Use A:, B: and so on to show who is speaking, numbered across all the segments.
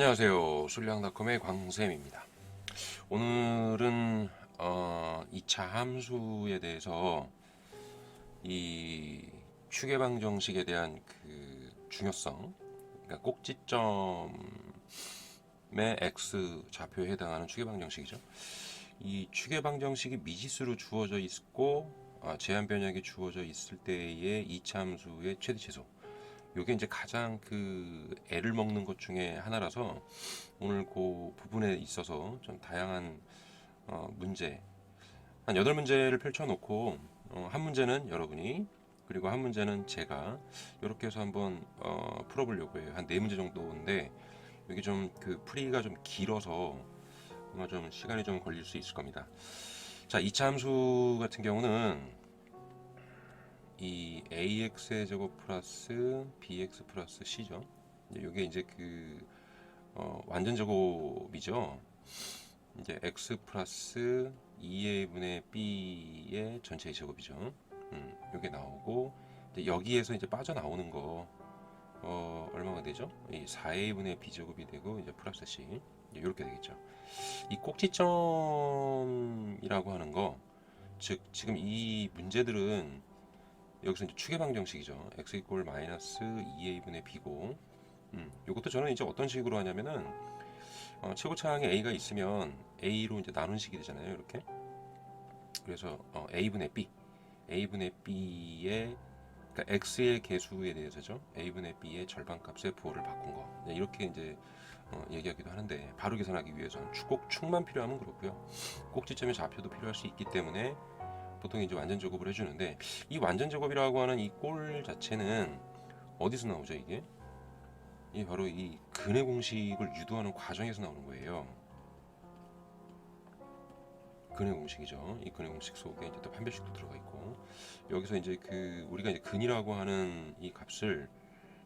A: 안녕하세요. 술량닷컴의 광쌤입니다. 오늘은 2차 함수에 대해서 이 추계방정식에 대한 그 중요성, 그러니까 꼭지점의 x 좌표에 해당하는 추계방정식이죠. 이 추계방정식이 미지수로 주어져 있고 제한 변역이 주어져 있을 때의 2차 함수의 최대 최소. 요게 이제 가장 그 애를 먹는 것 중에 하나라서 오늘 그 부분에 있어서 좀 다양한 문제 한 8문제를 펼쳐놓고 한 문제는 여러분이 그리고 한 문제는 제가 이렇게 해서 한번 풀어보려고 해요. 한 4문제 정도인데 이게 좀 그 풀이가 좀 길어서 아마 좀 시간이 좀 걸릴 수 있을 겁니다. 자, 2차 함수 같은 경우는 이 ax의 제곱 플러스 bx 플러스 c죠. 이게 이제 그 완전 제곱이죠. 이제 x 플러스 2a분의 b의 전체의 제곱이죠. 이게 나오고 이제 여기에서 이제 빠져나오는 거 얼마가 되죠? 이 4a분의 b제곱이 되고 이제 플러스 c 이렇게 되겠죠. 이 꼭지점이라고 하는 거, 즉 지금 이 문제들은 여기서 이제 추계방정식이죠. x 이꼴 마이너스 2a분의 b고, 이것도 저는 이제 어떤 식으로 하냐면은 최고차항에 a가 있으면 a로 이제 나눈 식이 되잖아요. 이렇게. 그래서 a분의 b의 그러니까 x의 개수에 대해서죠. a분의 b의 절반값의 부호를 바꾼 거. 이렇게 이제 얘기하기도 하는데 바로 계산하기 위해서는 꼭 축만 필요하면 그렇고요. 꼭지점의 좌표도 필요할 수 있기 때문에 보통 이제 완전 제곱을 해주는데 이 완전 제곱이라고 하는 이 꼴 자체는 어디서 나오죠 이게? 이 바로 이 근의 공식을 유도하는 과정에서 나오는 거예요. 근의 공식이죠. 이 근의 공식 속에 이제 또 판별식도 들어가 있고 여기서 이제 그 우리가 이제 근이라고 하는 이 값을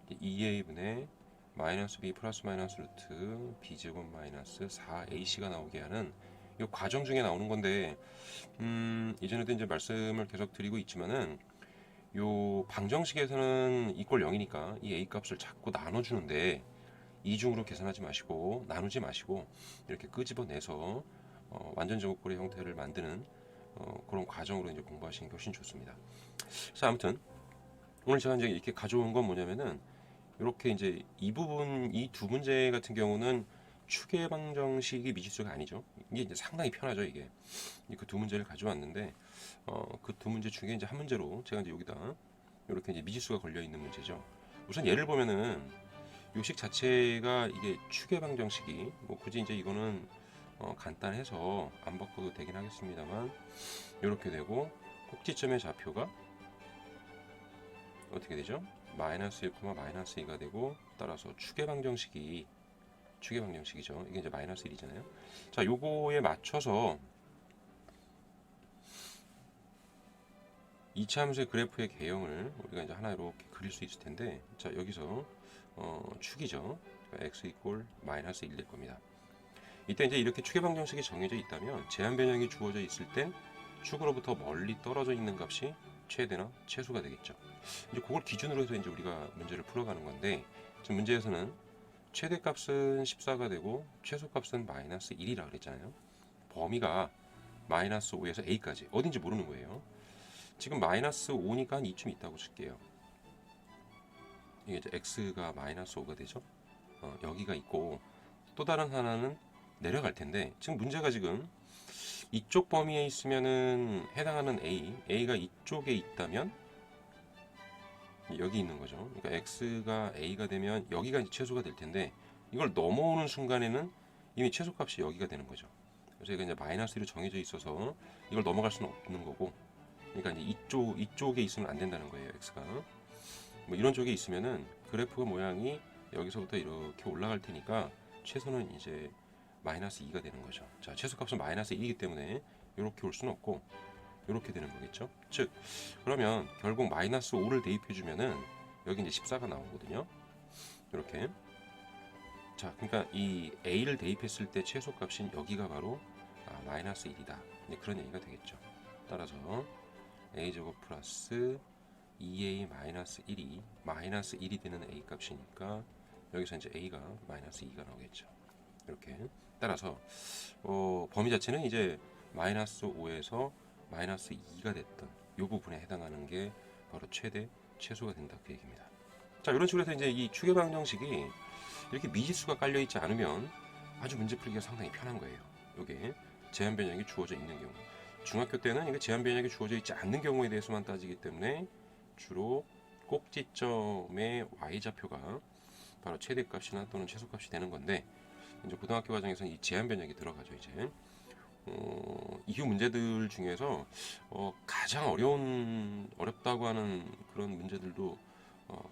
A: 2a분의 마이너스 b 플러스 마이너스 루트 b 제곱 마이너스 4ac가 나오게 하는 이 과정 중에 나오는 건데 이전에도 이제 말씀을 계속 드리고 있지만은 요 방정식에서는 이꼴 0이니까 이 a 값을 자꾸 나눠주는데 이중으로 계산하지 마시고 나누지 마시고 이렇게 끄집어내서 완전 제곱꼴의 형태를 만드는 그런 과정으로 이제 공부하시는 게 훨씬 좋습니다. 자, 아무튼 오늘 제가 이제 이렇게 가져온 건 뭐냐면은 이렇게 이제 이 부분 이 두 문제 같은 경우는 추계 방정식이 미지수가 아니죠. 이게 이제 상당히 편하죠. 이게 그 두 문제를 가져왔는데 그 두 문제 중에 이제 한 문제로 제가 이제 여기다 이렇게 이제 미지수가 걸려 있는 문제죠. 우선 예를 보면은 요식 자체가 이게 추계 방정식이 뭐 굳이 이제 이거는 간단해서 안 바꿔도 되긴 하겠습니다만 이렇게 되고 꼭지점의 좌표가 어떻게 되죠? 마이너스 1, 마이너스 2가 되고 따라서 추계 방정식이죠. 이게 이제 마이너스 1이잖아요. 자, 요거에 맞춰서 이차 함수의 그래프의 개형을 우리가 이제 하나 이렇게 그릴 수 있을 텐데, 자, 여기서 축이죠. 그러니까 x 이꼴 마이너스 1 될 겁니다. 이때 이제 이렇게 추계 방정식이 정해져 있다면 제한 변형이 주어져 있을 땐 축으로부터 멀리 떨어져 있는 값이 최대나 최소가 되겠죠. 이제 그걸 기준으로 해서 이제 우리가 문제를 풀어가는 건데, 지금 문제에서는 최대값은 14가 되고 최소값은 마이너스 1이라 그랬잖아요. 범위가 마이너스 5에서 a까지 어딘지 모르는 거예요. 지금 마이너스 5니까 한 이쯤 있다고 칠게요. 이게 이제 x가 마이너스 5가 되죠. 여기가 있고 또 다른 하나는 내려갈 텐데 지금 문제가 지금 이쪽 범위에 있으면은 해당하는 a가 이쪽에 있다면 여기 있는 거죠. 그러니까 x가 a가 되면 여기가 이제 최소가 될 텐데 이걸 넘어오는 순간에는 이미 최소값이 여기가 되는 거죠. 그래서 이게 이제 마이너스 1로 정해져 있어서 이걸 넘어갈 수는 없는 거고, 그러니까 이제 이쪽에 있으면 안 된다는 거예요. x가 뭐 이런 쪽에 있으면은 그래프가 모양이 여기서부터 이렇게 올라갈 테니까 최소는 이제 마이너스 2가 되는 거죠. 자, 최소값은 마이너스 1이기 때문에 이렇게 올 수는 없고 이렇게 되는 거겠죠. 즉 그러면 결국 마이너스 5를 대입해 주면은 여기 이제 14가 나오거든요. 이렇게. 자, 그러니까 이 a를 대입했을 때 최소값인 여기가 바로 마이너스 1이다. 그런 얘기가 되겠죠. 따라서 a제곱 플러스 2a 마이너스 1이 마이너스 1이 되는 a 값이니까 여기서 이제 a가 마이너스 2가 나오겠죠. 이렇게 따라서 범위 자체는 이제 마이너스 5에서 마이너스 2가 됐던 이 부분에 해당하는 게 바로 최대 최소가 된다 그 얘기입니다. 자, 이런 식으로 해서 이제 이 추계 방정식이 이렇게 미지수가 깔려 있지 않으면 아주 문제 풀기가 상당히 편한 거예요. 이게 제한 변형이 주어져 있는 경우, 중학교 때는 이게 제한 변형이 주어져 있지 않는 경우에 대해서만 따지기 때문에 주로 꼭지점의 y좌표가 바로 최대값이나 또는 최소값이 되는 건데, 이제 고등학교 과정에서는 이 제한 변형이 들어가죠. 이제 이후 문제들 중에서 가장 어렵다고 하는 그런 문제들도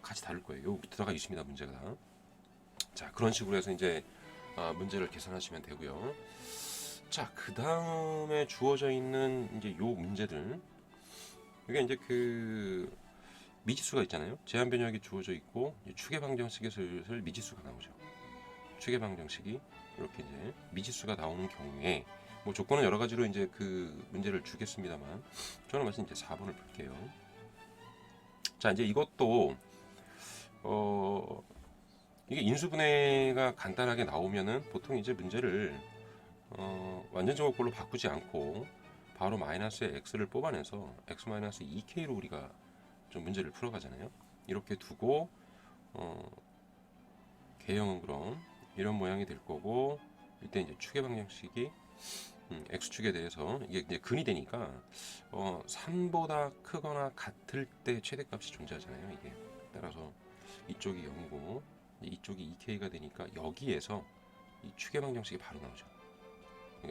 A: 같이 다룰 거예요. 여기 들어가 있습니다. 문제가. 자, 그런 식으로 해서 이제 문제를 계산하시면 되고요. 자, 그 다음에 주어져 있는 이제 요 문제들, 이게 이제 그 미지수가 있잖아요. 제한 변형이 주어져 있고 추계 방정식에 슬슬 미지수가 나오죠. 추계 방정식이 이렇게 이제 미지수가 나오는 경우에 뭐 조건은 여러 가지로 이제 그 문제를 주겠습니다만, 저는 마치 이제 4번을 볼게요. 자, 이제 이것도 이게 인수분해가 간단하게 나오면은 보통 이제 문제를 완전 제곱꼴로 바꾸지 않고 바로 마이너스의 x를 뽑아내서 x 마이너스 2k로 우리가 좀 문제를 풀어가잖아요. 이렇게 두고 개형은 그럼 이런 모양이 될 거고, 이때 이제 추계 방정식이 x축에 대해서 이게 이제 근이 되니까 3보다 크거나 같을 때 최대값이 존재하잖아요. 이게 따라서 이쪽이 0이고 이쪽이 2k가 되니까 여기에서 이 추계 방정식이 바로 나오죠.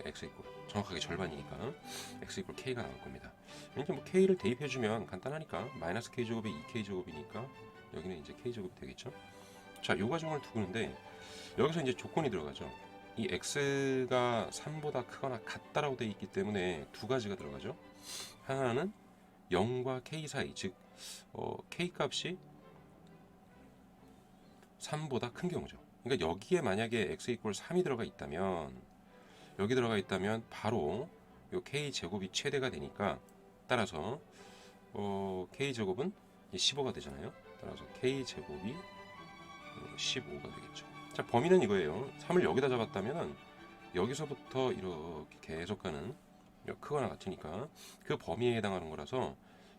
A: x 이꼴 정확하게 절반이니까 x 이꼴 k가 나올 겁니다. 이제 뭐 k를 대입해주면 간단하니까 마이너스 k 제곱에 2k 제곱이니까 여기는 이제 k 제곱이 되겠죠. 자, 요 과정을 두고는데 여기서 이제 조건이 들어가죠. 이 x가 3보다 크거나 같다라고 되어 있기 때문에 두 가지가 들어가죠. 하나는 0과 k 사이, 즉 k 값이 3보다 큰 경우죠. 그러니까 여기에 만약에 x 이꼴 3이 들어가 있다면, 여기 들어가 있다면 바로 요 k 제곱이 최대가 되니까, 따라서 k 제곱은 15가 되잖아요. 따라서 k 제곱이 15가 되겠죠. 자, 범위는 이거예요. 3을 여기다 잡았다면 여기서부터 이렇게 계속 가는, 크거나 같으니까 그 범위에 해당하는 거라서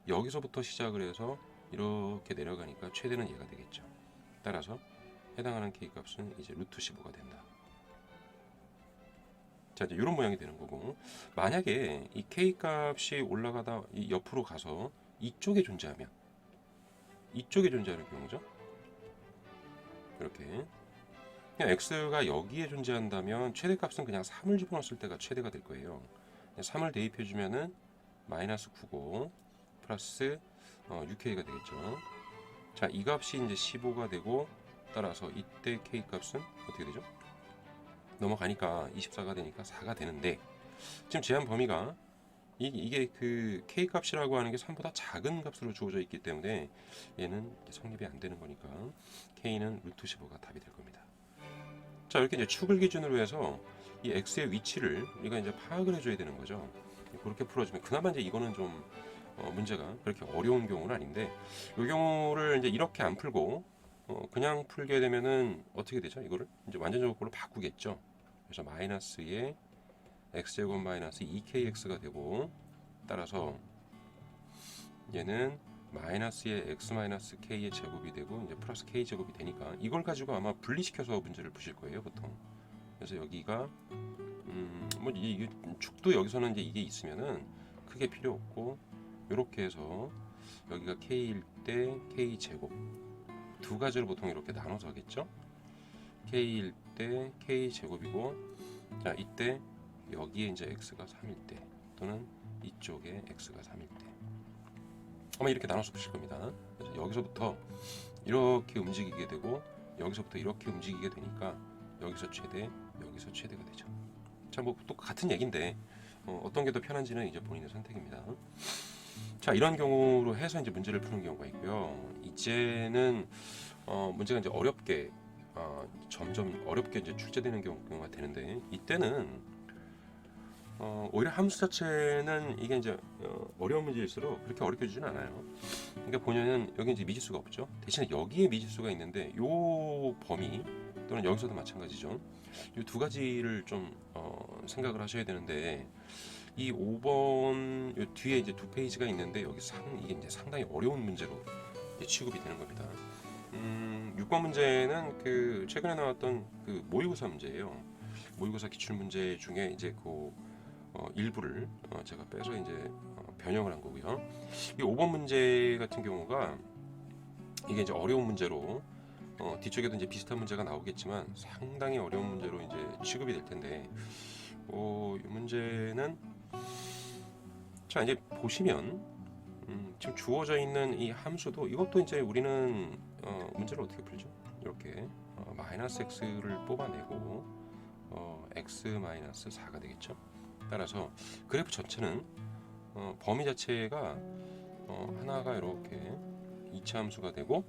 A: 여기서부터 시작을 해서 이렇게 내려가니까 최대는 얘가 되겠죠. 따라서 해당하는 k 값은 이제 루트 15가 된다. 자, 이제 이런 모양이 되는 거고, 만약에 이 k 값이 올라가다 이 옆으로 가서 이쪽에 존재하는 경우죠. 이렇게 그냥 x가 여기에 존재한다면 최대값은 그냥 3을 집어넣었을 때가 최대가 될 거예요. 3을 대입해주면은 마이너스 9고 플러스 6k가 되겠죠. 자, 이 값이 이제 15가 되고, 따라서 이때 k 값은 어떻게 되죠? 넘어가니까 24가 되니까 4가 되는데, 지금 제한 범위가 이게 그 k 값이라고 하는 게 3보다 작은 값으로 주어져 있기 때문에 얘는 성립이 안 되는 거니까 k는 루트 15가 답이 될 겁니다. 자, 이렇게 이제 축을 기준으로 해서 이 x의 위치를 우리가 이제 파악을 해줘야 되는 거죠. 그렇게 풀어주면 그나마 이제 이거는 좀 문제가 그렇게 어려운 경우는 아닌데, 이 경우를 이제 이렇게 안 풀고 그냥 풀게 되면은 어떻게 되죠? 이거를 이제 완전적으로 바꾸겠죠. 그래서 마이너스의 x제곱 마이너스 2kx가 되고, 따라서 얘는 마이너스의 x 마이너스 k의 제곱이 되고 이제 플러스 k 제곱이 되니까 이걸 가지고 아마 분리시켜서 문제를 푸실 거예요, 보통. 그래서 여기가 뭐 이게 축도 여기서는 이제 이게 있으면은 크게 필요 없고, 이렇게 해서 여기가 k일 때 k 제곱 두 가지로 보통 이렇게 나눠서 하겠죠. k일 때 k 제곱이고, 자, 이때 여기에 이제 x가 3일 때 또는 이쪽에 x가 3일 때 아마 이렇게 나눠서 보실 겁니다. 그래서 여기서부터 이렇게 움직이게 되고 여기서부터 이렇게 움직이게 되니까 여기서 최대, 여기서 최대가 되죠. 자, 뭐 또 같은 얘기인데 어떤 게 더 편한지는 이제 본인의 선택입니다. 자, 이런 경우로 해서 이제 문제를 푸는 경우가 있고요. 이제는 문제가 이제 어렵게 점점 어렵게 이제 출제되는 경우가 되는데, 이때는 오히려 함수 자체는 이게 이제 어려운 문제일수록 그렇게 어렵게 주진 않아요. 그러니까 보면은 여기 이제 미지수가 없죠. 대신에 여기에 미지수가 있는데 요 범위 또는 여기서도 마찬가지죠. 이 두 가지를 좀 생각을 하셔야 되는데 이 5번 요 뒤에 이제 두 페이지가 있는데 여기 이게 이제 상당히 어려운 문제로 이제 취급이 되는 겁니다. 6번 문제는 그 최근에 나왔던 그 모의고사 문제예요. 모의고사 기출 문제 중에 이제 그 일부를 제가 빼서 이제 변형을 한 거고요. 이 5번 문제 같은 경우가 이게 이제 어려운 문제로 뒤쪽에도 이제 비슷한 문제가 나오겠지만 상당히 어려운 문제로 이제 취급이 될 텐데 이 문제는 자 이제 보시면 지금 주어져 있는 이 함수도 이것도 이제 우리는 문제를 어떻게 풀죠? 이렇게 마이너스 x를 뽑아내고 x 마이너스 4가 되겠죠. 따라서 그래프 전체는 범위 자체가 하나가 이렇게 이차 함수가 되고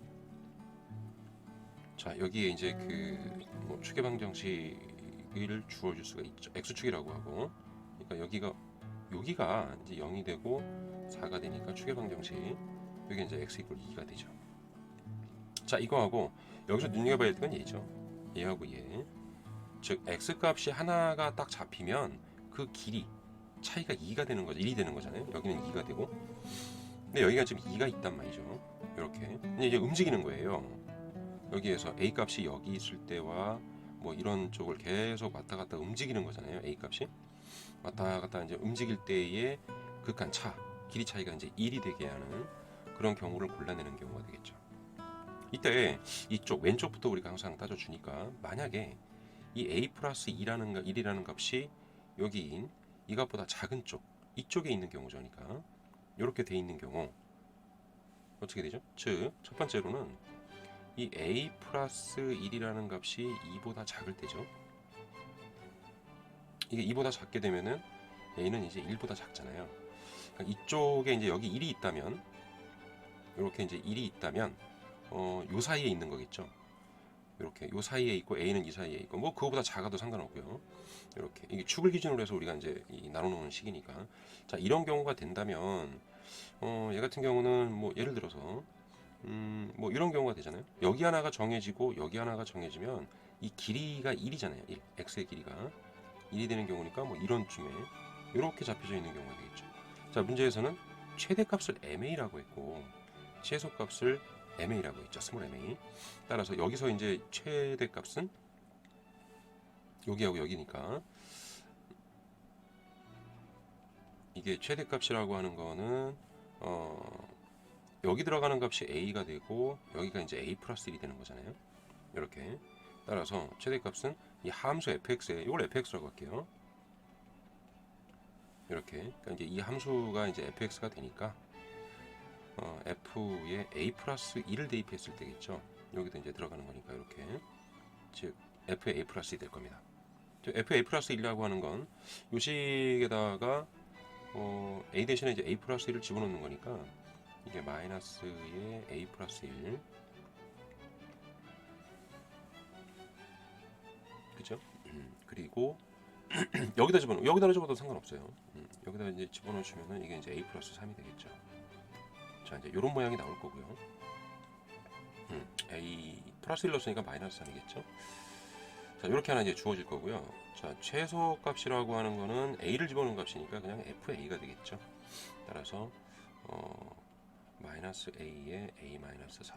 A: 자 여기에 이제 그 추계 방정식을 주어줄 수가 있죠. x축이라고 하고 그러니까 여기가 이제 0이 되고 4가 되니까 추계 방정식 여기 이제 x 이퀄 2가 되죠. 자 이거하고 여기서 눈여겨봐야 될 건 얘죠. 얘하고 얘. 즉 x 값이 하나가 딱 잡히면 그 길이 차이가 2가 되는 거죠. 1이 되는 거잖아요. 여기는 2가 되고 근데 여기가 지금 2가 있단 말이죠. 이렇게 이제 움직이는 거예요. 여기에서 a 값이 여기 있을 때와 뭐 이런 쪽을 계속 왔다 갔다 움직이는 거잖아요. a 값이 왔다 갔다 이제 움직일 때의 극한 차 길이 차이가 이제 1이 되게 하는 그런 경우를 골라내는 경우가 되겠죠. 이때 이쪽 왼쪽부터 우리가 항상 따져주니까 만약에 이 a 플러스 1이라는 값이 여기인 이 값보다 작은 쪽 이쪽에 있는 경우죠. 그러니까 이렇게 돼 있는 경우 어떻게 되죠? 즉 첫 번째로는 이 a 플러스 1이라는 값이 2보다 작을 때죠. 이게 2보다 작게 되면은 a는 이제 1보다 작잖아요. 그러니까 이쪽에 이제 여기 1이 있다면 이렇게 이제 1이 있다면 요 사이에 있는 거겠죠. 이렇게 요 사이에 있고 a는 이 사이에 있고 뭐 그거보다 작아도 상관없고요. 이렇게 이게 축을 기준으로 해서 우리가 이제 나눠놓는 식이니까 자 이런 경우가 된다면 얘 같은 경우는 뭐 예를 들어서 뭐 이런 경우가 되잖아요. 여기 하나가 정해지고 여기 하나가 정해지면 이 길이가 1이잖아요. 1. x의 길이가 1이 되는 경우니까 뭐 이런 쯤에 이렇게 잡혀져 있는 경우가 되겠죠. 자 문제에서는 최대값을 ma라고 했고 최소값을 ma라고 했죠. 스몰 ma. 따라서 여기서 이제 최대값은 여기하고 여기니까 이게 최대값이라고 하는 거는 여기 들어가는 값이 a가 되고 여기가 이제 a 플러스 1이 되는 거잖아요. 이렇게 따라서 최대값은 이 함수 fx에 이걸 fx라고 할게요. 이렇게 그러니까 이제 이 함수가 이제 fx가 되니까 f에 a 플러스 1을 대입했을 때겠죠. 여기도 이제 들어가는 거니까 이렇게 즉 f에 a 플러스 1이 될 겁니다. f에 a 플러스 1이라고 하는 건 요식에다가 a 대신에 이제 a 플러스 1을 집어넣는 거니까 이게 마이너스의 a 플러스 1 그죠? 그리고 여기다 집어넣어도 상관없어요. 여기다 이제 집어넣으시면은 이게 이제 a 플러스 3이 되겠죠. 자 이제 이런 모양이 나올 거고요. a 플러스 1 넣었으니까 마이너스 3이겠죠. 자 이렇게 하나 이제 주어질 거고요. 자 최소 값이라고 하는 거는 a를 집어넣은 값이니까 그냥 fa가 되겠죠. 따라서 마이너스 a에 a 마이너스 4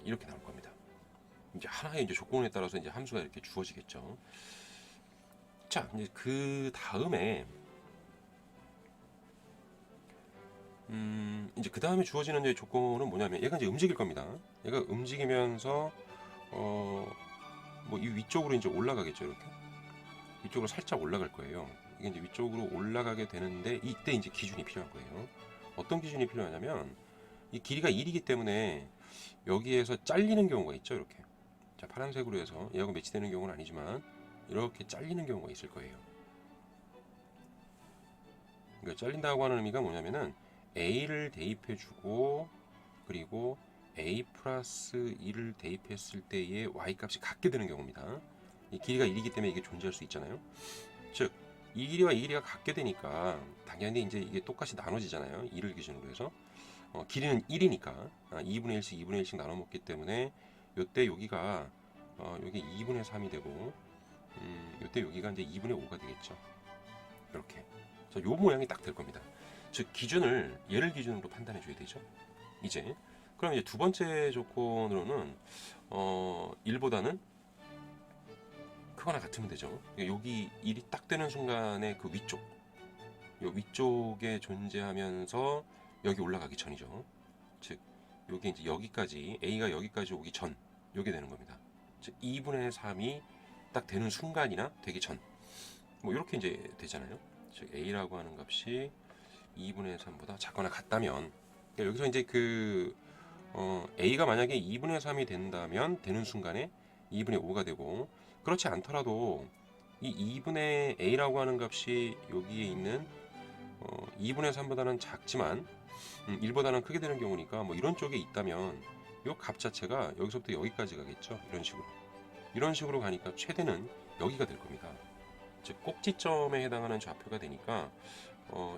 A: 이렇게 나올 겁니다. 이제 하나의 이제 조건에 따라서 이제 함수가 이렇게 주어지겠죠. 자 이제 그 다음에 이제 그 다음에 주어지는 이제 조건은 뭐냐면 얘가 이제 움직일 겁니다. 얘가 움직이면서 뭐 이 위쪽으로 이제 올라가겠죠. 이렇게 위쪽으로 살짝 올라갈 거예요. 이게 이제 위쪽으로 올라가게 되는데 이때 이제 기준이 필요한 거예요. 어떤 기준이 필요하냐면 이 길이가 1이기 때문에 여기에서 잘리는 경우가 있죠. 이렇게 자 파란색으로 해서 얘하고 매치되는 경우는 아니지만 이렇게 잘리는 경우가 있을 거예요. 그러니까 잘린다고 하는 의미가 뭐냐면은 a를 대입해주고 그리고 a 플러스 1을 대입했을 때의 y 값이 같게 되는 경우입니다. 이 길이가 1이기 때문에 이게 존재할 수 있잖아요. 즉 이 길이와 이 길이가 같게 되니까 당연히 이제 이게 똑같이 나눠지잖아요. 2를 기준으로 해서 길이는 1이니까 2분의 1씩 2분의 1씩 나눠 먹기 때문에 요때 여기가 여기 2분의 3이 되고 요때 여기가 이제 2분의 5가 되겠죠. 이렇게. 자, 요 모양이 딱 될 겁니다. 즉 기준을 얘를 기준으로 판단해 줘야 되죠. 이제 그럼 이제 두 번째 조건으로는 1보다는 크거나 같으면 되죠. 여기 1이 딱 되는 순간에 그 위쪽, 요 위쪽에 존재하면서 여기 올라가기 전이죠. 즉 요게 이제 여기까지 A가 여기까지 오기 전 요게 되는 겁니다. 즉 2분의 3이 딱 되는 순간이나 되기 전 뭐 이렇게 이제 되잖아요. 즉 A라고 하는 값이 2분의 3보다 작거나 같다면 여기서 이제 그 A가 만약에 2분의 3이 된다면 되는 순간에 2분의 5가 되고 그렇지 않더라도 이 2분의 A라고 하는 값이 여기에 있는 2분의 3보다는 작지만 1보다는 크게 되는 경우니까 뭐 이런 쪽에 있다면 이 값 자체가 여기서부터 여기까지 가겠죠. 이런 식으로 가니까 최대는 여기가 될 겁니다. 즉 꼭지점에 해당하는 좌표가 되니까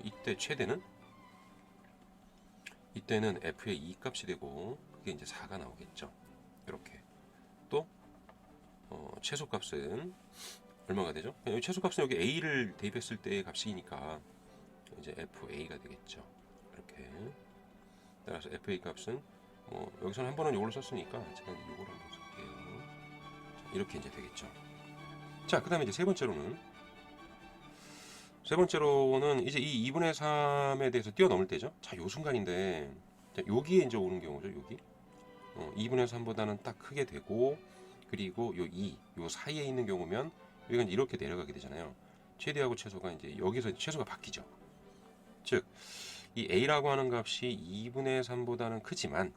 A: 이때 최대는 이때는 f의 2 값이 되고 그게 이제 4가 나오겠죠. 이렇게 또 최소값은 얼마가 되죠? 여기 최소값은 여기 a를 대입했을 때의 값이니까 이제 fa가 되겠죠. 이렇게 따라서 fa 값은 여기서는 한 번은 이걸로 썼으니까 제가 이걸 한번 쓸게요. 자, 이렇게 이제 되겠죠. 자, 그다음에 이제 세 번째로는 이제 이 2분의 3에 대해서 뛰어넘을 때죠. 자, 요 순간인데 자, 여기에 이제 오는 경우죠. 여기 2분의 3보다는 딱 크게 되고 그리고 요 사이에 있는 경우면 여기가 이제 이렇게 내려가게 되잖아요. 최대하고 최소가 이제 여기서 최소가 바뀌죠. 즉 이 a라고 하는 값이 2분의 3보다는 크지만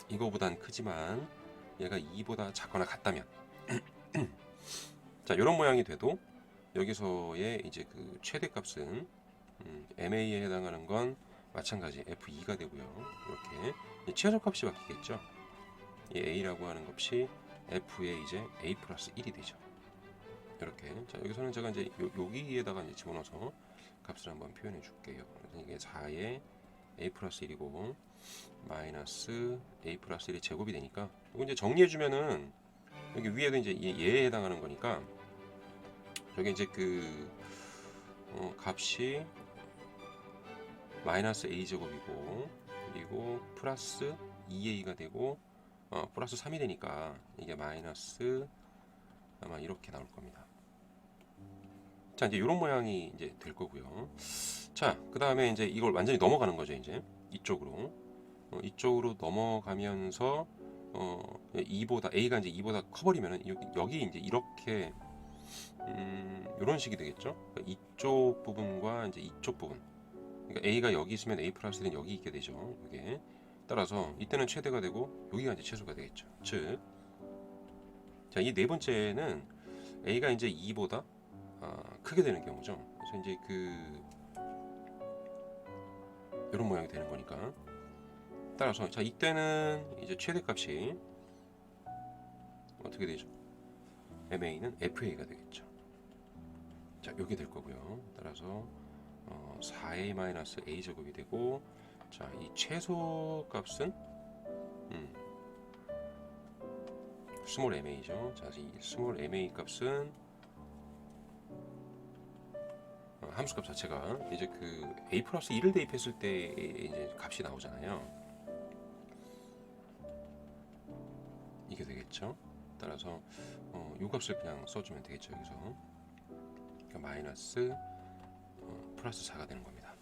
A: 이거보단 크지만 얘가 2보다 작거나 같다면 자, 이런 모양이 돼도 여기서의 이제 그 최대값은 MA에 해당하는 건 마찬가지 F2가 되고요. 이렇게 최소값이 바뀌겠죠. 이 A라고 하는 값이 F의 이제 A 플러스 1이 되죠. 이렇게. 자, 여기서는 제가 이제 여기에다가 이제 집어넣어서 값을 한번 표현해 줄게요. 이게 4의 A 플러스 1이고 마이너스 A 플러스 1이 제곱이 되니까 이거 이제 정리해 주면은 여기 위에도 이제 얘에 해당하는 거니까 여기 이제 그 값이 마이너스 a 제곱이고 그리고 플러스 2a가 되고 플러스 3이 되니까 이게 마이너스 아마 이렇게 나올 겁니다. 자, 이제 이런 모양이 이제 될 거고요. 자, 그 다음에 이제 이걸 완전히 넘어가는 거죠. 이제 이쪽으로 넘어가면서 a가 이제 2보다 커버리면은 여기 이제 이렇게 이런 식이 되겠죠. 그러니까 이쪽 부분과 이제 이쪽 부분. 그러니까 a가 여기 있으면 a 플러스 1은 여기 있게 되죠. 이게 따라서 이때는 최대가 되고 여기가 이제 최소가 되겠죠. 즉, 자, 이 네 번째는 a가 이제 2보다 크게 되는 경우죠. 그래서 이제 이런 모양이 되는 거니까. 따라서 자, 이때는 이제 최대값이 어떻게 되죠? MA는 FA가 되겠죠. 자, 이게 될 거고요. 따라서 4a-a 제곱이 되고, 자, 이 최소 값은 스몰 ma죠. 자, 이 스몰 ma 값은 함수값 자체가 이제 그 a 플러스 1을 대입했을 때 이제 값이 나오잖아요. 이게 되겠죠. 따라서 이 값을 그냥 써주면 되겠죠. 여기서 그러니까 마이너스 플러스 4가 되는 겁니다.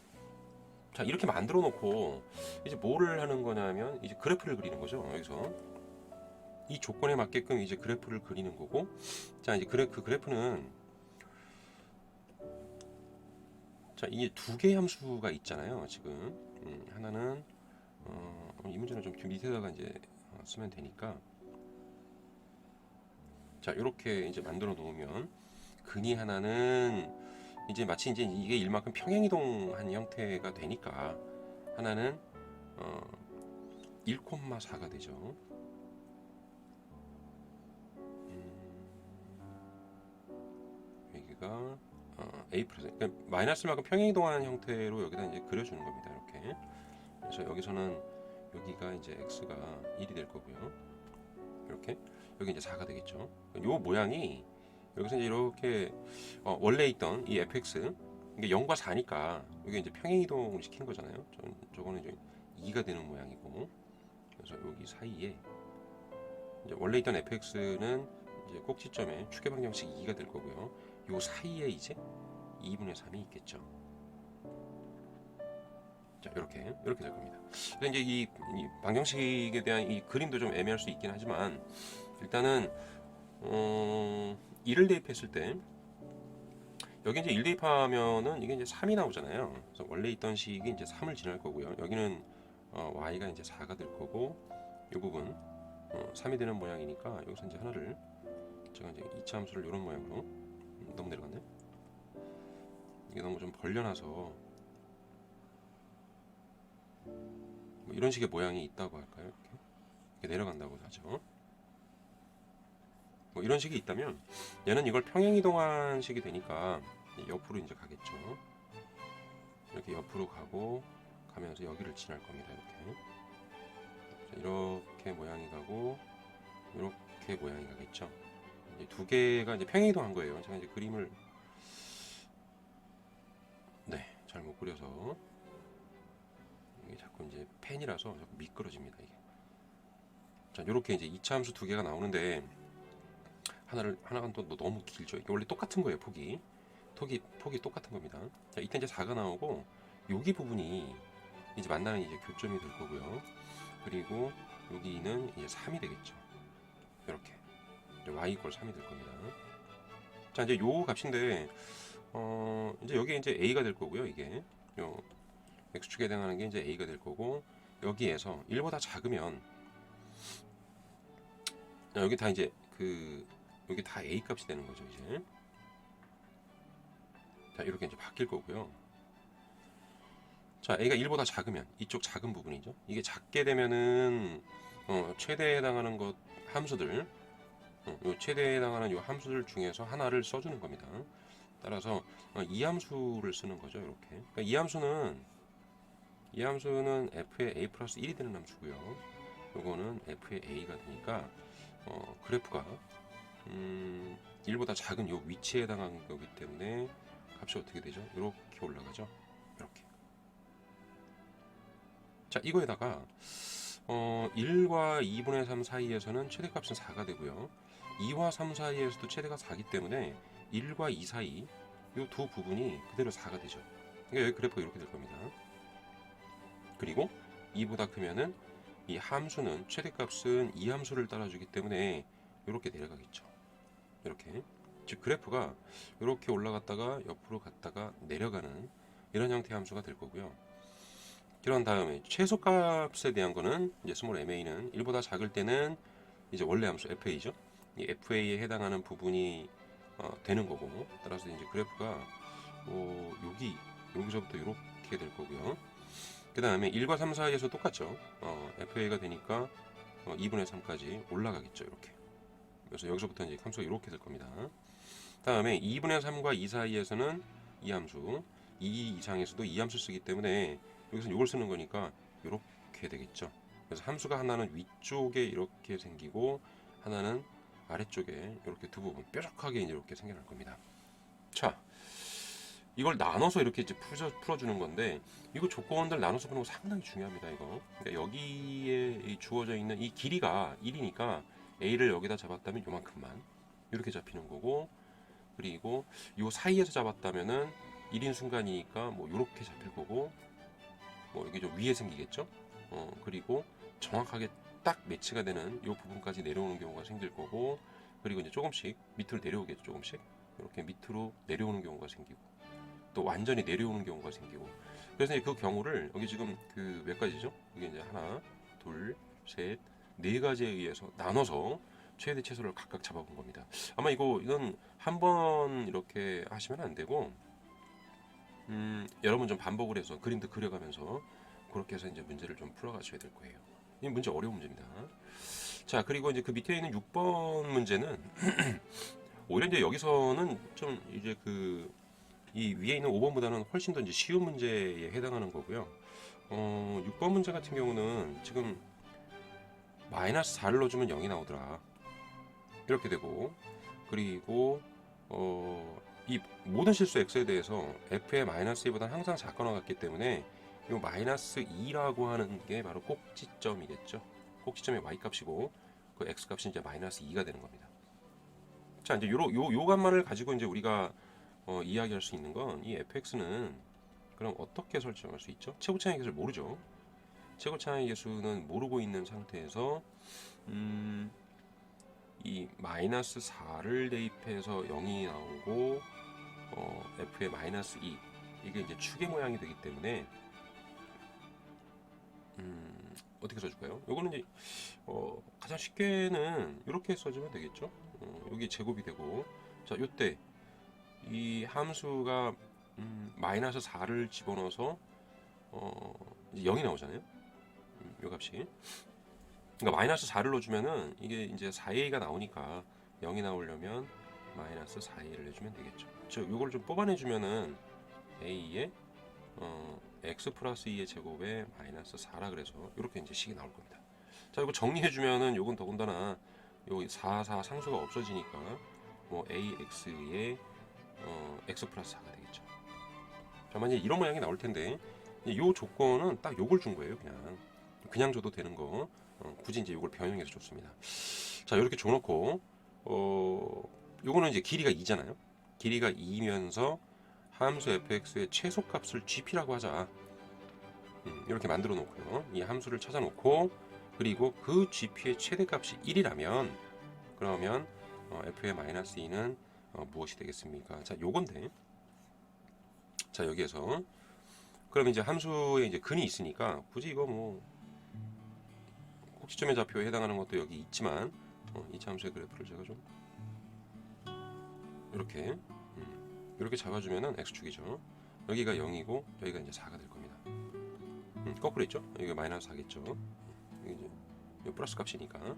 A: 자, 이렇게 만들어 놓고 이제 뭐를 하는 거냐면 이제 그래프를 그리는 거죠. 여기서 이 조건에 맞게끔 이제 그래프를 그리는 거고, 자, 이제 그 그래프는 자, 이게 두 개의 함수가 있잖아요. 지금 하나는 이 문제는 좀 밑에다가 이제 쓰면 되니까, 자, 이렇게 이제 만들어 놓으면 근이 하나는 이제 마치 이제 이게 일만큼 평행이동한 형태가 되니까 하나는 1,4가 되죠. 여기가 A 플러스, 그러니까 마이너스만큼 평행이동하는 형태로 여기다 이제 그려주는 겁니다. 이렇게. 그래서 여기서는 여기가 이제 x가 1이 될 거고요. 이렇게 여기 이제 4가 되겠죠. 요 모양이 여기서 이제 이렇게 원래 있던 이 fx 이게 0과 4니까 여기 이제 평행이동을 시키는 거잖아요. 저거는 이제 2가 되는 모양이고, 그래서 여기 사이에 이제 원래 있던 fx는 이제 꼭지점에 축의 방정식 2가 될 거고요. 요 사이에 이제 2분의 3이 있겠죠. 자, 이렇게 될 겁니다. 그래서 이제 이 방정식에 대한 이 그림도 좀 애매할 수 있긴 하지만 일단은 1을 대입했을 때 여기 이제 1 대입하면은 이게 이제 3이 나오잖아요. 그래서 원래 있던 식이 이제 3을 지날 거고요. 여기는 y가 이제 4가 될 거고, 이 부분 3이 되는 모양이니까 여기서 이제 하나를 제가 이제 2차 함수를 이런 모양으로 너무 내려갔네. 이게 너무 좀 벌려놔서 뭐 이런 식의 모양이 있다고 할까요? 이렇게 내려간다고 하죠. 뭐 이런 식이 있다면 얘는 이걸 평행이동한 식이 되니까 옆으로 이제 가겠죠. 이렇게 옆으로 가면서 여기를 지날 겁니다. 이렇게 모양이 가고 이렇게 모양이 가겠죠. 이제 두 개가 이제 평행이동한 거예요. 제가 이제 그림을 잘못 그려서 이게 자꾸 이제 펜이라서 자꾸 미끄러집니다. 이게. 자, 이렇게 이제 2차 함수 두 개가 나오는데 하나가 또 너무 길죠. 이게 원래 똑같은 거예요. 폭이 똑같은 겁니다. 자, 이때 이제 4가 나오고 여기 부분이 이제 만나는 이제 교점이 될 거고요. 그리고 여기는 이제 3이 되겠죠. 이렇게 y = 3이 될 겁니다. 자, 이제 요 값인데 이제 여기 이제 a가 될 거고요. 이게 요 x축에 해당하는 게 이제 a가 될 거고, 여기에서 1보다 작으면 여기 다 이제 여기 다 a 값이 되는 거죠. 이제 자, 이렇게 이제 바뀔 거고요. 자, a가 1보다 작으면 이쪽 작은 부분이죠. 이게 작게 되면은 최대에 해당하는 것 함수들, 요 최대에 해당하는 요 함수들 중에서 하나를 써주는 겁니다. 따라서 이 함수를 쓰는 거죠. 이렇게. 그러니까 이 함수는 f의 a 플러스 1이 되는 함수고요. 요거는 f의 a가 되니까 그래프가 1보다 작은 요 위치에 해당하는 거기 때문에 값이 어떻게 되죠? 이렇게 올라가죠. 이렇게. 자, 이거에다가 1과 2분의 3 사이에서는 최대값은 4가 되고요. 2와 3 사이에서도 최대가 4기 때문에 1과 2 사이 이 두 부분이 그대로 4가 되죠. 그러니까 여기 그래프가 이렇게 될 겁니다. 그리고 2보다 크면은 이 함수는 최대값은 이 함수를 따라주기 때문에 이렇게 내려가겠죠. 이렇게. 즉 그래프가 이렇게 올라갔다가 옆으로 갔다가 내려가는 이런 형태의 함수가 될 거고요. 그런 다음에 최소값에 대한 거는 이제 스몰 ma는 1보다 작을 때는 이제 원래 함수 fa죠. 이 fa에 해당하는 부분이 되는 거고, 따라서 이제 그래프가 여기서부터 이렇게 될 거고요. 그 다음에 1과 3 사이에서 똑같죠. fa가 되니까 2분의 3까지 올라가겠죠. 이렇게. 그래서 여기서부터 이제 함수가 이렇게 될 겁니다. 다음에 2분의 3과 2 사이에서는 이 함수, 2 이상에서도 이 함수 쓰기 때문에 여기서 이걸 쓰는 거니까 이렇게 되겠죠. 그래서 함수가 하나는 위쪽에 이렇게 생기고 하나는 아래쪽에 이렇게 두 부분 뾰족하게 이렇게 생겨날 겁니다. 자, 이걸 나눠서 이렇게 이제 풀어주는 건데, 이거 조건들 나눠서 푸는 거 상당히 중요합니다. 이거. 그러니까 여기에 주어져 있는 이 길이가 1이니까 a를 여기다 잡았다면 요만큼만 이렇게 잡히는 거고, 그리고 요 사이에서 잡았다면은 1인 순간이니까 뭐 이렇게 잡힐 거고, 뭐 여기 좀 위에 생기겠죠. 그리고 정확하게 딱 매치가 되는 이 부분까지 내려오는 경우가 생길 거고, 그리고 이제 조금씩 밑으로 내려오겠죠. 조금씩 이렇게 밑으로 내려오는 경우가 생기고, 또 완전히 내려오는 경우가 생기고. 그래서 그 경우를 여기 지금 그 몇 가지죠? 이게 이제 하나, 둘, 셋, 네 가지에 의해서 나눠서 최대 최소를 각각 잡아본 겁니다. 아마 이건 한 번 이렇게 하시면 안 되고, 여러 번 좀 반복을 해서 그림도 그려가면서 그렇게 해서 이제 문제를 좀 풀어가셔야 될 거예요. 이 문제 어려운 문제입니다. 자, 그리고 이제 그 밑에 있는 6번 문제는 오히려 이제 여기서는 좀 이제 이 위에 있는 5번보다는 훨씬 더 이제 쉬운 문제에 해당하는 거고요. 6번 문제 같은 경우는 지금 마이너스 4를 넣어주면 0이 나오더라. 이렇게 되고, 그리고 이 모든 실수 x에 대해서 f의 마이너스 2보다는 항상 작거나 같기 때문에 이 마이너스 2라고 하는 게 바로 꼭지점이겠죠. 꼭지점의 y값이고 그 x값이 이제 마이너스 2가 되는 겁니다. 자, 이제 요 값만을 가지고 이제 우리가 이야기할 수 있는 건 이 fx는 그럼 어떻게 설정할 수 있죠? 최고차항의 개수를 모르죠. 최고차항의 개수는 모르고 있는 상태에서 이 마이너스 4를 대입해서 0이 나오고 f의 마이너스 2 이게 이제 축의 모양이 되기 때문에 어떻게 써줄까요? 요거는 이제 가장 쉽게는 이렇게 써주면 되겠죠. 여기 제곱이 되고, 자, 요때 이 함수가 마이너스 4를 집어넣어서 이제 0이 나오잖아요. 요 값이. 그러니까 마이너스 4를 넣어주면은 이게 이제 4a가 나오니까 0이 나오려면 마이너스 4a를 내주면 되겠죠. 즉 요걸 좀 뽑아내주면은 a의 x 플러스 2의 제곱에 마이너스 4라 그래서 이렇게 이제 식이 나올 겁니다. 자, 이거 정리해주면은 요건 더군다나 요 4, 4 상수가 없어지니까 뭐 ax의 x 플러스 4가 되겠죠. 자, 만약에 이런 모양이 나올 텐데 요 조건은 딱 요걸 준 거예요. 그냥 줘도 되는 거. 굳이 이제 요걸 변형해서 줬습니다. 자, 이렇게 줘놓고 요거는 이제 길이가 2잖아요. 길이가 2면서 함수 fx의 최소값을 gp라고 하자. 이렇게 만들어 놓고요. 이 함수를 찾아놓고 그리고 그 gp의 최대값이 1이라면 그러면 f의 마이너스 2는 무엇이 되겠습니까? 자, 요건데. 자, 여기에서 그럼 이제 함수에 이제 근이 있으니까 굳이 이거 뭐 꼭지점의 좌표에 해당하는 것도 여기 있지만 이 함수의 그래프를 제가 좀 이렇게 잡아주면은 x축이죠. 여기가 0이고 여기가 이제 4가 될 겁니다. 거꾸로 있죠? 여기가 마이너스 4겠죠. 여기 이제 플러스 값이니까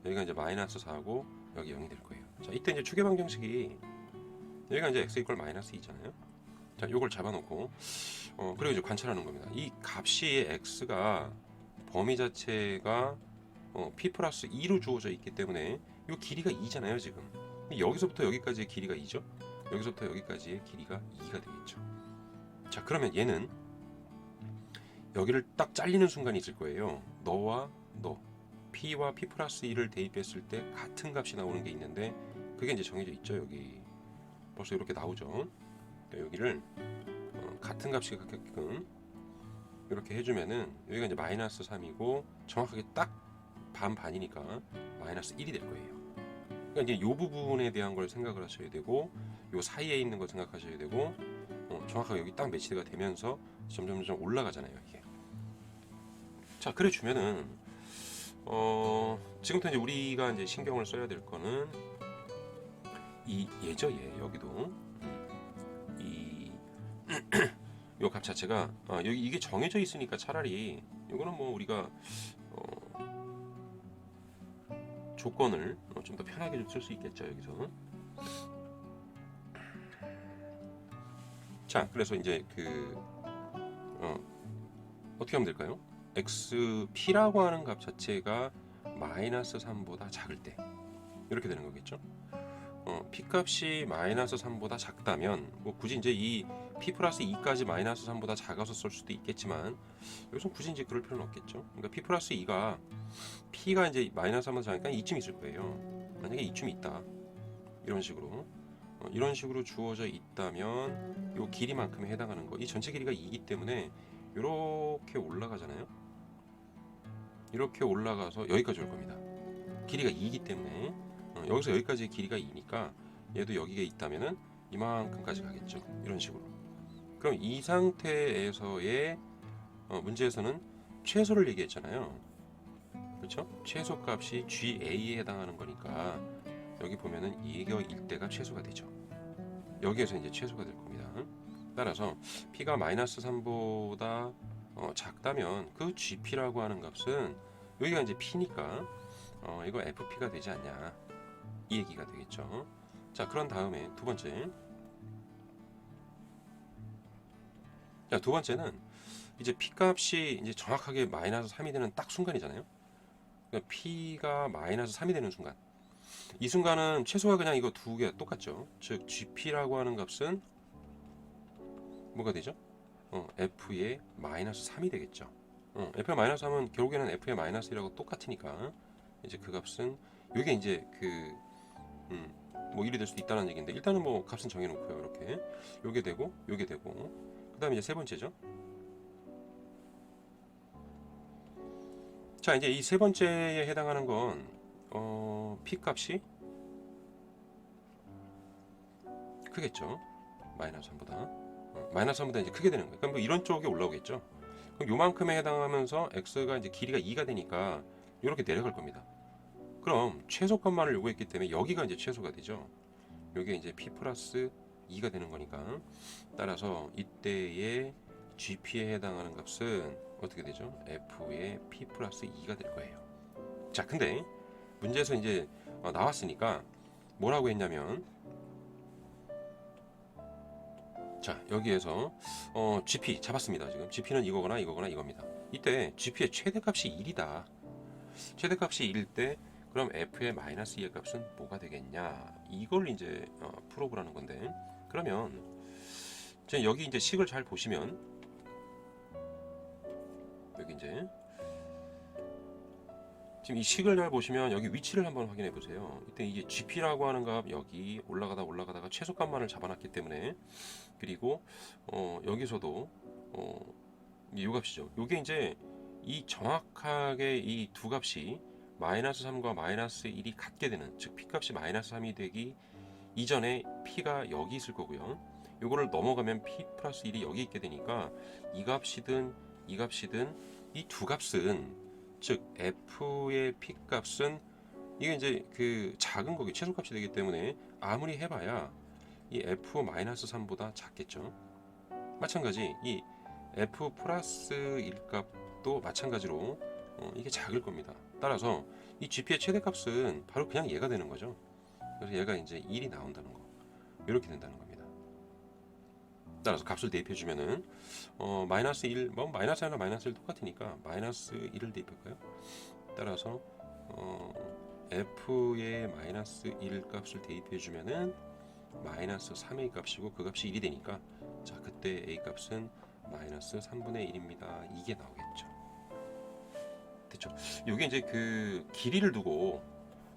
A: 여기가 이제 마이너스 4고 여기 0이 될 거예요. 자, 이때 이제 추계 방정식이 여기가 이제 x 이퀄 마이너스 2잖아요. 자, 요걸 잡아놓고 그리고 이제 관찰하는 겁니다. 이 값이 x가 범위 자체가 p 플러스 2로 주어져 있기 때문에 이 길이가 2잖아요 지금. 여기서부터 여기까지의 길이가 2죠. 여기서부터 여기까지의 길이가 2가 되겠죠. 자, 그러면 얘는 여기를 딱 잘리는 순간이 있을 거예요. 너와 너 p와 p 플러스 2를 대입했을 때 같은 값이 나오는 게 있는데 그게 이제 정해져 있죠. 여기 벌써 이렇게 나오죠. 그러니까 여기를 같은 값이 갖게끔 이렇게 해주면은 여기가 이제 마이너스 3이고 정확하게 딱 반반이니까 마이너스 1이 될 거예요. 그러니까 이제 이 부분에 대한 걸 생각을 하셔야 되고 요 사이에 있는 걸 생각하셔야 되고 정확하게 여기 딱 매치가 되면서 점점 올라가잖아요 이게. 자, 그래 주면은 지금부터 이제 우리가 이제 신경을 써야 될 거는 이 예죠. 예, 여기도 요 값 자체가 여기 이게 정해져 있으니까 차라리 이거는 뭐 우리가 조건을 좀 더 편하게 좀 쓸 수 있겠죠 여기서. 자, 그래서 이제 어떻게 하면 될까요? xp라고 하는 값 자체가 마이너스 3보다 작을 때 이렇게 되는 거겠죠. p 값이 마이너스 3보다 작다면 뭐 굳이 이제 이 p 플러스 2까지 마이너스 3보다 작아서 쓸 수도 있겠지만 여기서 굳이 이제 그럴 필요는 없겠죠. 그러니까 p 플러스 2가 p가 이제 마이너스 3보다 작으니까 이쯤 있을 거예요. 만약에 이쯤 있다 이런 식으로 주어져 있다면 요 길이만큼에 해당하는 거, 이 전체 길이가 2이기 때문에 이렇게 올라가잖아요. 이렇게 올라가서 여기까지 올 겁니다. 길이가 2이기 때문에 여기서 여기까지 길이가 2니까 얘도 여기에 있다면은 이만큼까지 가겠죠. 이런 식으로. 그럼 이 상태에서의 문제에서는 최소를 얘기했잖아요. 그렇죠? 최소 값이 GA에 해당하는 거니까 여기 보면은 이거일 때가 최소가 되죠. 여기에서 이제 최소가 될 겁니다. 따라서 P가 마이너스 3보다 작다면 그 GP라고 하는 값은 여기가 이제 P니까 이거 FP가 되지 않냐 이 얘기가 되겠죠. 자, 그런 다음에 두 번째 자, 두 번째는 이제 p 값이 이제 정확하게 마이너스 3이 되는 딱 순간이잖아요. 그러니까 p가 마이너스 3이 되는 순간. 이 순간은 최소가 그냥 이거 두 개 똑같죠. 즉 gp라고 하는 값은 뭐가 되죠? f의 마이너스 3이 되겠죠. f의 마이너스 3은 결국에는 f의 마이너스 1하고 똑같으니까 이제 그 값은 이게 이제 뭐 1이 될 수도 있다는 얘기인데 일단은 뭐 값은 정해놓고요. 이렇게 요게 되고 요게 되고 그 다음에 이제 세 번째죠. 자, 이제 이 세 번째에 해당하는 건 p 값이 크겠죠. 마이너스 3보다 마이너스 3보다 이제 크게 되는 거예요. 그럼 뭐 이런 쪽에 올라오겠죠. 그럼 요만큼에 해당하면서 x가 이제 길이가 2가 되니까 이렇게 내려갈 겁니다. 그럼 최소값만을 요구했기 때문에 여기가 이제 최소가 되죠. 요게 이제 p 플러스 2가 되는 거니까 따라서 이때의 gp에 해당하는 값은 어떻게 되죠? f의 p 플러스 2가 될 거예요. 자, 근데 문제에서 이제 나왔으니까 뭐라고 했냐면 자, 여기에서 gp 잡았습니다. 지금 gp는 이거거나 이거거나 이겁니다. 이때 gp의 최대값이 1이다. 최대값이 1일 때 그럼 f의 마이너스 2의 값은 뭐가 되겠냐? 이걸 이제 풀어보라는 건데 그러면 여기 이제 식을 잘 보시면 여기 이제 지금 이 식을 잘 보시면 여기 위치를 한번 확인해 보세요. 이때 이게 gp라고 하는 값 여기 올라가다가 최소값만을 잡아놨기 때문에 그리고 여기서도 이 값이죠. 요게 이제 이 정확하게 이 두 값이 마이너스 3과 마이너스 1이 같게 되는 즉 p값이 마이너스 3이 되기 이전에 p가 여기 있을 거고요. 요거를 넘어가면 p 플러스 1이 여기 있게 되니까 이 값이든 이 값이든 이 두 값은 즉 f의 p 값은 이게 이제 그 작은 거기 최소값이 되기 때문에 아무리 해봐야 이 f 마이너스 3보다 작겠죠. 마찬가지 이 f 플러스 1 값도 마찬가지로 이게 작을 겁니다. 따라서 이 gp의 최대값은 바로 그냥 얘가 되는 거죠. 그래서 얘가 이제 1이 나온다는 거 이렇게 된다는 겁니다. 따라서 값을 대입해 주면은 마이너스 1, 뭐 마이너스 1과 마이너스 1 똑같으니까 마이너스 1을 대입할까요? 따라서 f의 마이너스 1 값을 대입해 주면은 마이너스 3의 값이고 그 값이 1이 되니까 자 그때 a 값은 마이너스 3분의 1입니다. 이게 나오겠죠. 됐죠? 이게 이제 그 길이를 두고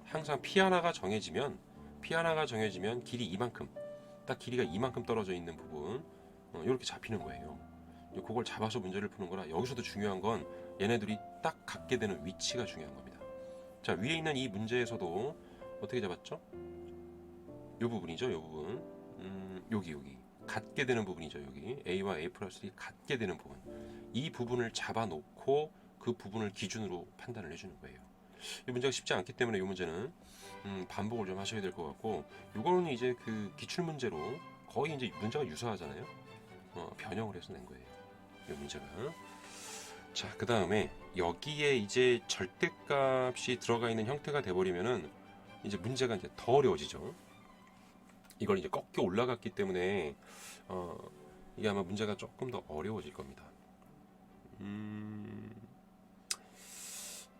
A: 항상 p 하나가 정해지면 길이 이만큼 딱 길이가 이만큼 떨어져 있는 부분 이렇게 잡히는 거예요. 그걸 잡아서 문제를 푸는 거라 여기서도 중요한 건 얘네들이 딱 갖게 되는 위치가 중요한 겁니다. 자, 위에 있는 이 문제에서도 어떻게 잡았죠? 이 부분이죠. 이 부분 여기 갖게 되는 부분이죠. 여기 a와 a 플러스 1이 갖게 되는 부분 이 부분을 잡아놓고 그 부분을 기준으로 판단을 해주는 거예요. 이 문제가 쉽지 않기 때문에 이 문제는 반복을 좀 하셔야 될 것 같고 이거는 이제 그 기출 문제로 거의 이제 문제가 유사하잖아요. 변형을 해서 낸 거예요. 이 문제가. 자, 그 다음에 여기에 이제 절대값이 들어가 있는 형태가 돼버리면은 이제 문제가 이제 더 어려워지죠. 이걸 이제 꺾여 올라갔기 때문에 이게 아마 문제가 조금 더 어려워질 겁니다.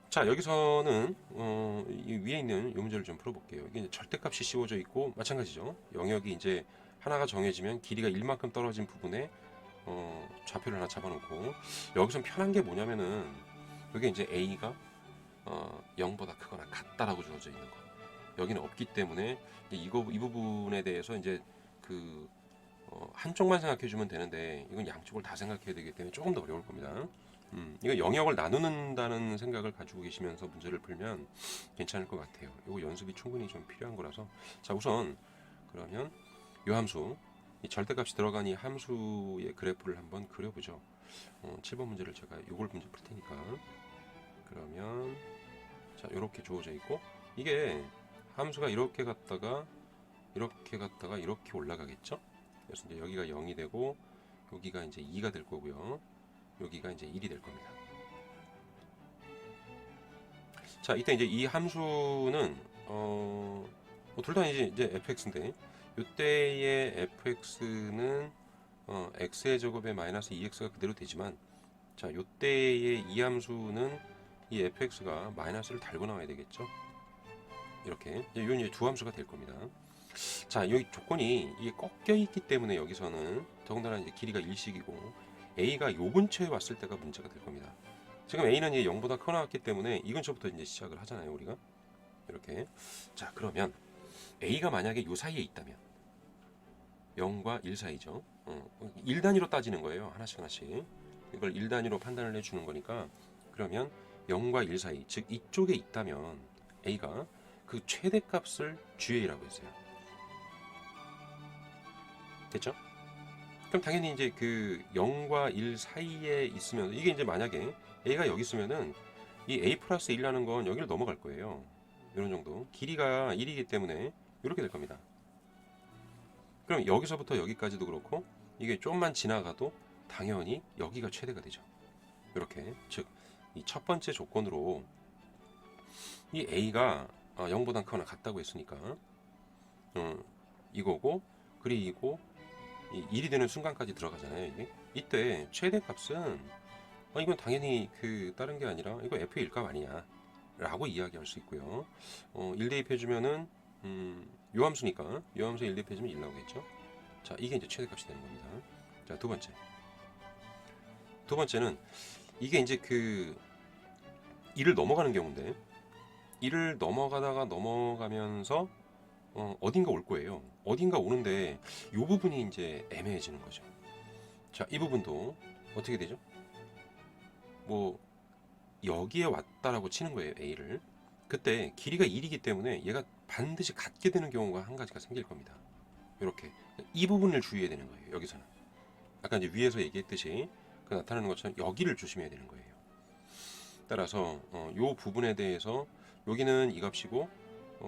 A: 자, 여기서는 이 위에 있는 이 문제를 좀 풀어볼게요. 이게 절대값이 씌워져 있고 마찬가지죠. 영역이 이제 하나가 정해지면 길이가 1만큼 떨어진 부분에 좌표를 하나 잡아놓고 여기서 편한 게 뭐냐면은 여기 이제 a가 0보다 크거나 같다라고 주어져 있는 거. 여기는 없기 때문에 이 부분에 대해서 이제 그 한쪽만 생각해 주면 되는데 이건 양쪽을 다 생각해야 되기 때문에 조금 더 어려울 겁니다. 이거 영역을 나누는다는 생각을 가지고 계시면서 문제를 풀면 괜찮을 것 같아요. 이거 연습이 충분히 좀 필요한 거라서 자 우선 그러면 이 함수 이 절대값이 들어간 이 함수의 그래프를 한번 그려보죠. 7번 문제를 제가 이걸 문제 풀 테니까 그러면 자 이렇게 주어져 있고 이게 함수가 이렇게 갔다가 이렇게 올라가겠죠. 그래서 이제 여기가 0이 되고 여기가 이제 2가 될 거고요. 여기가 이제 1이 될 겁니다. 자, 이때 이제 이 함수는 둘 다 이제 fx인데 이때의 fx는 x의 제곱에 마이너스 2x가 그대로 되지만, 자, 요때의 이 함수는 이 fx가 마이너스를 달고 나와야 되겠죠. 이렇게 이건 이제 두 함수가 될 겁니다. 자, 여기 조건이 이게 꺾여 있기 때문에 여기서는 더군다나 이제 길이가 일식이고 a가 요 근처에 왔을 때가 문제가 될 겁니다. 지금 a는 이제 0보다 커 나왔기 때문에 이 근처부터 이제 시작을 하잖아요, 우리가. 이렇게. 자, 그러면 a가 만약에 요 사이에 있다면 0과 1 사이죠. 1단위로 따지는 거예요. 하나씩 하나씩. 이걸 1단위로 판단을 해주는 거니까, 그러면 0과 1 사이, 즉 이쪽에 있다면 a가 그 최대값을 GA라고 했어요. 됐죠? 그럼 당연히 이제 그 0과 1 사이에 있으면, 이게 이제 만약에 a가 여기 있으면은 이 a 플러스 1이라는 건 여기를 넘어갈 거예요. 이런 정도. 길이가 1이기 때문에 이렇게 될 겁니다. 그럼 여기서부터 여기까지도 그렇고 이게 좀만 지나가도 당연히 여기가 최대가 되죠. 이렇게. 즉 이 첫 번째 조건으로 이 a가 0보다 크거나 같다고 했으니까 이거고, 그리고 이 1이 되는 순간까지 들어가잖아요. 이게 이때 최대값은 이건 당연히 그 다른 게 아니라 이거 f의 일값 아니냐 라고 이야기할 수 있고요. 1 대입해주면은 요 함수니까 요 함수에 1 대입해주면 1 나오겠죠. 자, 이게 이제 최대값이 되는 겁니다. 자, 두 번째는 이게 이제 그 1을 넘어가는 경우인데, 1을 넘어가면서 어딘가 올 거예요. 어딘가 오는데 이 부분이 이제 애매해지는 거죠. 자, 이 부분도 어떻게 되죠? 뭐 여기에 왔다라고 치는 거예요, a를. 그때 길이가 1이기 때문에 얘가 반드시 같게 되는 경우가 한 가지가 생길 겁니다. 이렇게 이 부분을 주의해야 되는 거예요. 여기서는 아까 이제 위에서 얘기했듯이 그 나타나는 것처럼 여기를 조심해야 되는 거예요. 따라서 요 부분에 대해서 여기는 이 값이고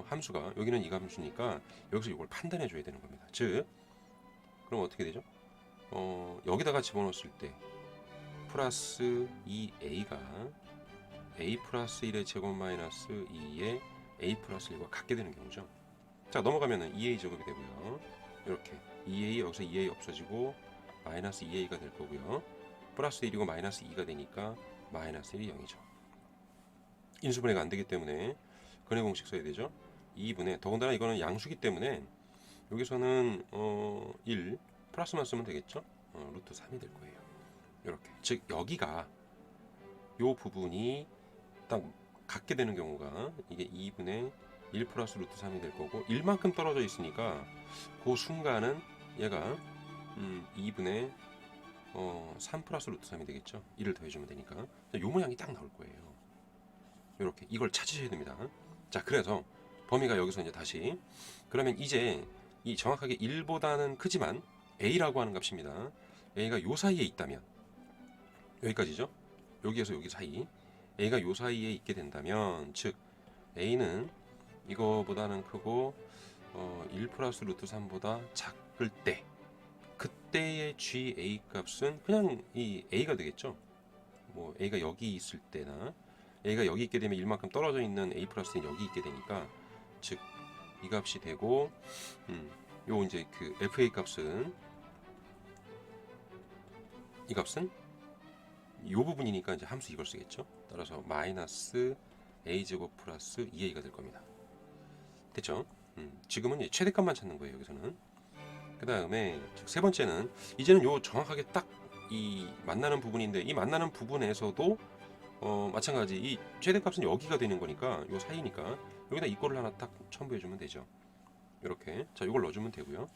A: 함수가 여기는 이 함수니까 여기서 이걸 판단해 줘야 되는 겁니다. 즉 그럼 어떻게 되죠? 여기다가 집어넣었을 때 플러스 2a가 a 플러스 1의 제곱 마이너스 2의 a 플러스 1과 같게 되는 경우죠. 자, 넘어가면은 2a 제곱이 되고요. 이렇게 2a 여기서 2a 없어지고 마이너스 2a가 될 거고요. 플러스 1이고 마이너스 2가 되니까 마이너스 1이 0이죠. 인수분해가 안 되기 때문에 근해 공식 써야 되죠. 2분의, 더군다나 이거는 양수기 때문에 여기서는 1 플러스만 쓰면 되겠죠. 루트 3이 될 거예요. 이렇게. 즉 여기가 요 부분이 딱 같게 되는 경우가 이게 2분의 1 플러스 루트 3이 될 거고, 1만큼 떨어져 있으니까 그 순간은 얘가 2분의 3 플러스 루트 3이 되겠죠. 1을 더해주면 되니까 요 모양이 딱 나올 거예요. 이렇게 이걸 찾으셔야 됩니다. 자, 그래서 범위가 여기서 이제 다시, 그러면 이제 이 정확하게 1보다는 크지만 a라고 하는 값입니다. a가 요 사이에 있다면, 여기까지죠. 여기에서 여기 사이, a가 요 사이에 있게 된다면, 즉 a는 이거보다는 크고 1 플러스 루트 3보다 작을 때, 그때의 GA 값은 그냥 이 a가 되겠죠. 뭐 a가 여기 있을 때나 a가 여기 있게 되면 1만큼 떨어져 있는 a 플러스는 여기 있게 되니까, 즉 이 값이 되고, 요 이제 그 fa 값은, 이 값은 요 부분이니까 이제 함수 이걸 쓰겠죠. 따라서 마이너스 a 제곱 플러스 2a가 될 겁니다. 됐죠? 지금은 이제 최대값만 찾는 거예요, 여기서는. 그 다음에 세 번째는 이제는 요 정확하게 딱 이 만나는 부분인데, 이 만나는 부분에서도 마찬가지 이 최대값은 여기가 되는 거니까 요 사이니까 여기다 이꼴을 하나 딱 첨부해 주면 되죠. 이렇게. 자, 이걸 넣어주면 되고요.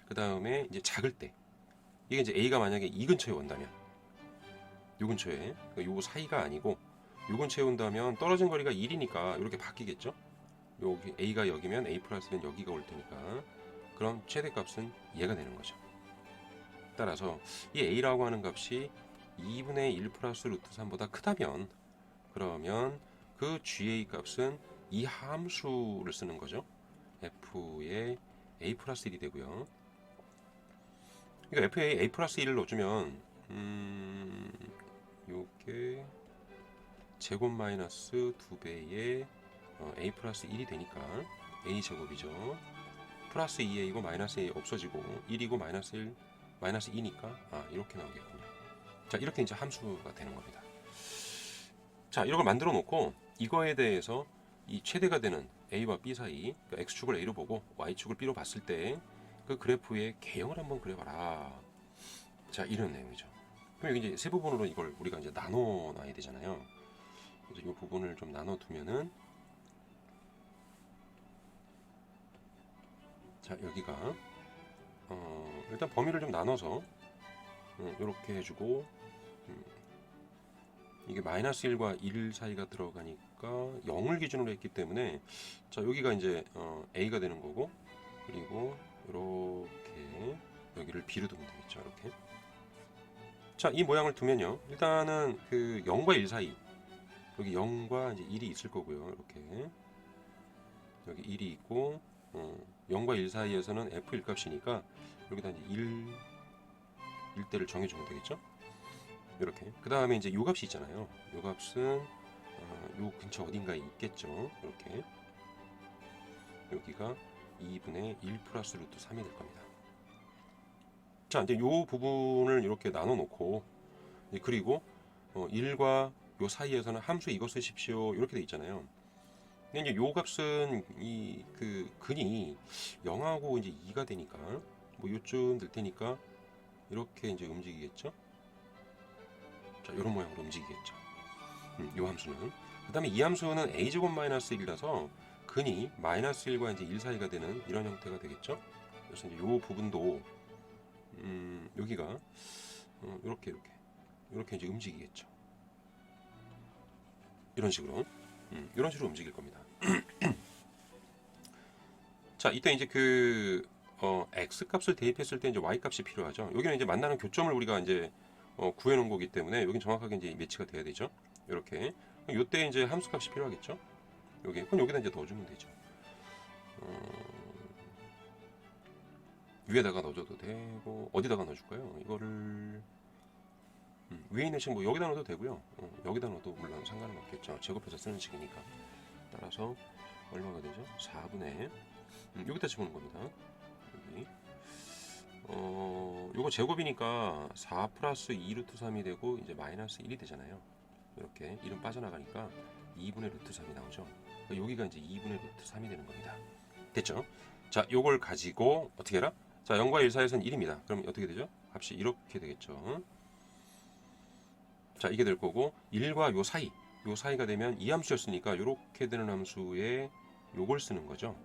A: 그 다음에 이제 작을 때, 이게 이제 a가 만약에 이 근처에 온다면, 요 근처에, 그러니까 요 사이가 아니고 요 근처에 온다면 떨어진 거리가 1이니까 이렇게 바뀌겠죠. 여기 a가 여기면 a 플러스는 여기가 올 테니까, 그럼 최대값은 얘가 되는 거죠. 따라서 이 a라고 하는 값이 2분의 1 플러스 루트 3보다 크다면, 그러면 그 GA 값은 이 함수를 쓰는 거죠. f의 a 플러스 1이 되고요. 그러니까 f에 a 플러스 1을 넣어주면 요게 제곱 마이너스 2배의 a 플러스 1이 되니까 a 제곱이죠. 플러스 2a이고 마이너스 a 없어지고 1이고 마이너스 1 마이너스 2니까 이렇게 나오겠군요. 자, 이렇게 이제 함수가 되는 겁니다. 자, 이런 걸 만들어 놓고 이거에 대해서 이 최대가 되는 A와 B 사이, 그러니까 X축을 A로 보고 Y축을 B로 봤을 때 그 그래프의 개형을 한번 그려봐라. 자, 이런 내용이죠. 그럼 여기 이제 세 부분으로 이걸 우리가 이제 나눠 놔야 되잖아요. 그래서 이 부분을 좀 나눠 두면은, 자, 여기가 일단 범위를 좀 나눠서 이렇게 해주고, 이게 마이너스 1과 1 사이가 들어가니까 0을 기준으로 했기 때문에, 자, 여기가 이제 A가 되는 거고, 그리고 이렇게 여기를 B로 두면 되겠죠. 이렇게. 자, 이 모양을 두면요, 일단은 그 0과 1 사이, 여기 0과 이제 1이 있을 거고요. 이렇게 여기 1이 있고, 0과 1 사이에서는 F1 값이니까 여기다 이제 1대를 정해주면 되겠죠. 이렇게. 그 다음에 이제 요 값이 있잖아요. 요 값은 요 근처 어딘가에 있겠죠. 이렇게. 여기가 2분의 1 플러스 루트 3이 될 겁니다. 자, 이제 요 부분을 이렇게 나눠 놓고, 그리고 1과 요 사이에서는 함수 이거 쓰십시오. 이렇게 돼 있잖아요. 근데 이제 요 값은 이 그 근이 0하고 이제 2가 되니까 뭐 요쯤 될 테니까 이렇게 이제 움직이겠죠. 자, 이런 모양으로 움직이겠죠. 요 함수는. 그 다음에 이 함수는 a제곱 마이너스 1이라서 근이 마이너스 1과 이제 1 사이가 되는 이런 형태가 되겠죠. 그래서 이제 요 부분도 여기가 이렇게 이제 움직이겠죠. 이런 식으로 움직일 겁니다. 자, 이때 이제 그 x 값을 대입했을 때 이제 y 값이 필요하죠. 여기는 이제 만나는 교점을 우리가 이제 구해 놓은 거기 때문에 여긴 정확하게 이제 매치가 돼야 되죠. 이렇게. 요때 이제 함수 값이 필요하겠죠. 그럼 여기다 이제 넣어주면 되죠. 위에다가 넣어줘도 되고, 어디다가 넣어줄까요? 이거를 위에 있는 식 뭐 여기다 넣어도 되고요. 여기다 넣어도 물론 상관은 없겠죠. 제곱해서 쓰는 식이니까. 따라서 얼마가 되죠? 4분의 여기다 집어넣는 겁니다. 여기. 요거 제곱이니까 4 플러스 2 루트 3이 되고 이제 마이너스 1이 되잖아요. 이렇게 1은 빠져나가니까 2분의 루트 3이 나오죠. 그러니까 여기가 이제 2분의 루트 3이 되는 겁니다. 됐죠? 자, 요걸 가지고 어떻게 해라? 자, 0과 1 사이에서는 1입니다. 그럼 어떻게 되죠? 값이 이렇게 되겠죠. 자, 이게 될 거고 1과 요 사이가 되면 이 함수였으니까 이렇게 되는 함수에 요걸 쓰는 거죠.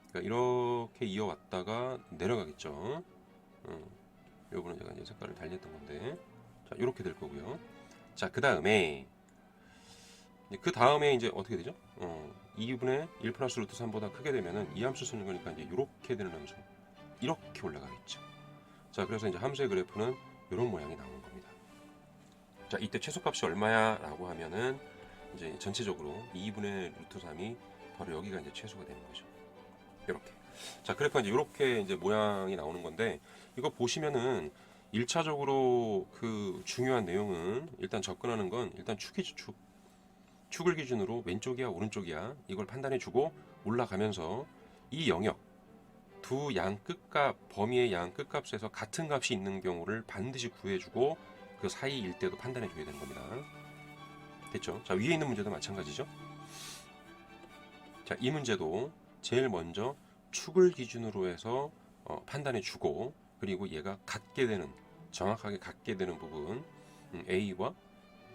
A: 그러니까 이렇게 이어왔다가 내려가겠죠. 요거는 제가 이제 색깔을 달리했던 건데, 자, 이렇게 될 거고요. 자, 그 다음에 이제 어떻게 되죠? 2분의 1 플러스 루트 3보다 크게 되면은 이 함수 쓰는 거니까 이제 이렇게 되는 함수, 이렇게 올라가겠죠. 자, 그래서 이제 함수의 그래프는 이런 모양이 나오는 겁니다. 자, 이때 최소값이 얼마야? 라고 하면은 이제 전체적으로 2분의 루트 3이 바로 여기가 이제 최소가 되는 거죠. 이렇게. 자, 그래프가 이제 이렇게 이제 모양이 나오는 건데, 이거 보시면은 1차적으로 그 중요한 내용은 일단 접근하는 건 일단 축이죠. 축을 기준으로 왼쪽이야 오른쪽이야 이걸 판단해 주고 올라가면서 이 영역 두 양 끝값 범위의 양 끝값에서 같은 값이 있는 경우를 반드시 구해주고 그 사이일 때도 판단해 줘야 되는 겁니다. 됐죠? 자, 위에 있는 문제도 마찬가지죠. 자, 이 문제도 제일 먼저 축을 기준으로 해서 판단해 주고, 그리고 얘가 정확하게 같게 되는 부분, A와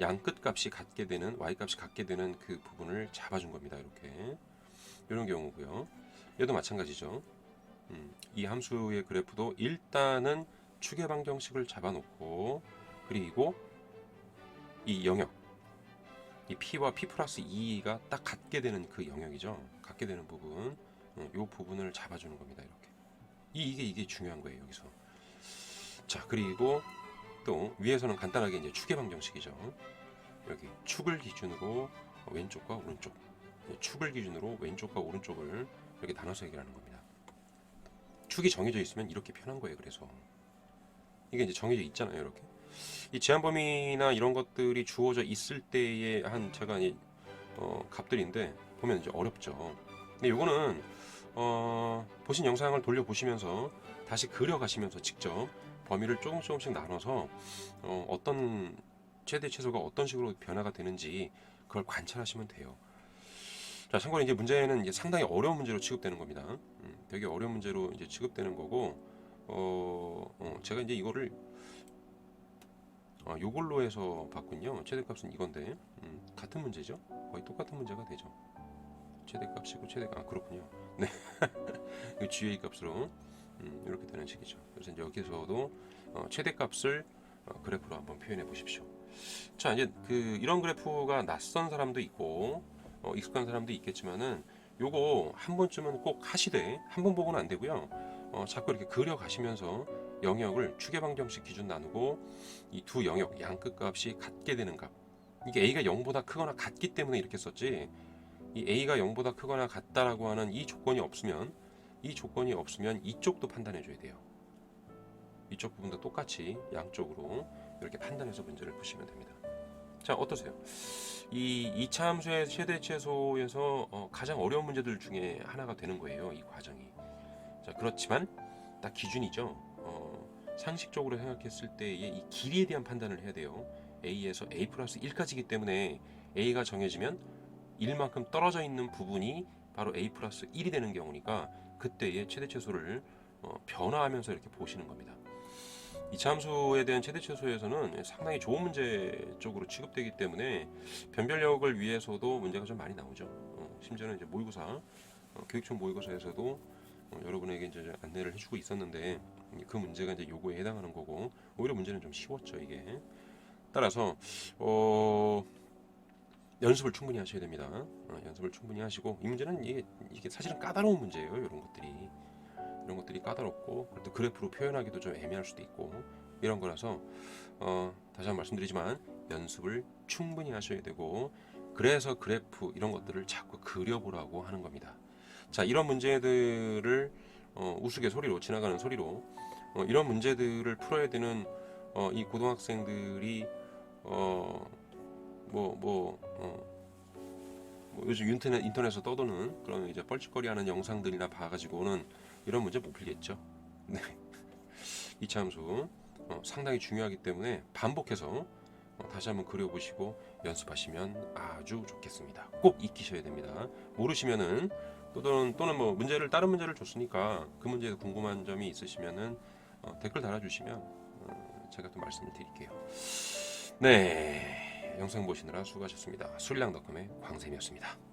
A: 양 끝값이 같게 되는 Y값이 같게 되는 그 부분을 잡아준 겁니다. 이렇게. 이런 경우고요. 얘도 마찬가지죠. 이 함수의 그래프도 일단은 축의 방정식을 잡아놓고, 그리고 이 영역, 이 P와 P 플러스 2가 딱 같게 되는 그 영역이죠. 같게 되는 부분, 이 부분을 잡아주는 겁니다. 이렇게. 이게 중요한 거예요. 여기서. 자, 그리고 또 위에서는 간단하게 이제 축의 방정식이죠. 여기 축을 기준으로 왼쪽과 오른쪽, 축을 기준으로 왼쪽과 오른쪽을 이렇게 나눠서 해결하는 겁니다. 축이 정해져 있으면 이렇게 편한 거예요. 그래서 이게 이제 정해져 있잖아요. 이렇게 이 제한 범위나 이런 것들이 주어져 있을 때의 제가 값들인데 보면 이제 어렵죠. 근데 요거는 보신 영상을 돌려 보시면서 다시 그려 가시면서 직접 범위를 조금씩 나눠서 어떤 최대 최소가 어떤 식으로 변화가 되는지 그걸 관찰하시면 돼요. 자, 참고로 이제 문제는 이제 상당히 어려운 문제로 취급되는 겁니다. 되게 어려운 문제로 이제 취급되는 거고, 제가 이제 이거를 요걸로 해서 봤군요. 최대값은 이건데, 같은 문제죠? 거의 똑같은 문제가 되죠. 최대값이고 그렇군요. 네, 이 GA 값으로 이렇게 되는 식이죠. 그래서 이제 여기서도 최대값을 그래프로 한번 표현해 보십시오. 자, 이제 이런 그래프가 낯선 사람도 있고 익숙한 사람도 있겠지만은 요거 한 번쯤은 꼭 하시되 한 번 보고는 안 되고요. 자꾸 이렇게 그려 가시면서 영역을 추계방정식 기준 나누고 이 두 영역 양 끝값이 같게 되는 값, 이게 a가 0보다 크거나 같기 때문에 이렇게 썼지, 이 a가 0보다 크거나 같다라고 하는 이 조건이 없으면 이쪽도 판단해 줘야 돼요. 이쪽 부분도 똑같이 양쪽으로 이렇게 판단해서 문제를 푸시면 됩니다. 자, 어떠세요? 이 2차 함수의 최대 최소에서 가장 어려운 문제들 중에 하나가 되는 거예요, 이 과정이. 자, 그렇지만 딱 기준이죠. 상식적으로 생각했을 때의 이 길이에 대한 판단을 해야 돼요. a에서 a 플러스 1까지이기 때문에 a가 정해지면 1만큼 떨어져 있는 부분이 바로 a 플러스 1이 되는 경우니까 그때의 최대 최소를 변화하면서 이렇게 보시는 겁니다. 2차 함수에 대한 최대 최소에서는 상당히 좋은 문제 쪽으로 취급되기 때문에 변별력을 위해서도 문제가 좀 많이 나오죠. 심지어는 이제 모의고사, 교육청 모의고사에서도 여러분에게 이제 안내를 해주고 있었는데 그 문제가 이제 요거에 해당하는 거고, 오히려 문제는 좀 쉬웠죠, 이게. 따라서 연습을 충분히 하셔야 됩니다. 연습을 충분히 하시고, 이 문제는 이게 사실은 까다로운 문제예요. 이런 것들이 까다롭고, 또 그래프로 표현하기도 좀 애매할 수도 있고 이런 거라서 다시 한번 말씀드리지만 연습을 충분히 하셔야 되고, 그래서 그래프 이런 것들을 자꾸 그려보라고 하는 겁니다. 자, 이런 문제들을 우스갯소리로 지나가는 소리로 이런 문제들을 풀어야 되는 이 고등학생들이 요즘 인터넷에서 떠도는 그런 이제 뻘짓거리하는 영상들이나 봐가지고는 이런 문제 못 풀겠죠. 네. 2차 함수 상당히 중요하기 때문에 반복해서 다시 한번 그려보시고 연습하시면 아주 좋겠습니다. 꼭 익히셔야 됩니다. 모르시면은 또는 뭐 다른 문제를 줬으니까 그 문제에 궁금한 점이 있으시면은 댓글 달아주시면 제가 또 말씀을 드릴게요. 네, 영상 보시느라 수고하셨습니다. 술량닷컴의 광쌤이었습니다.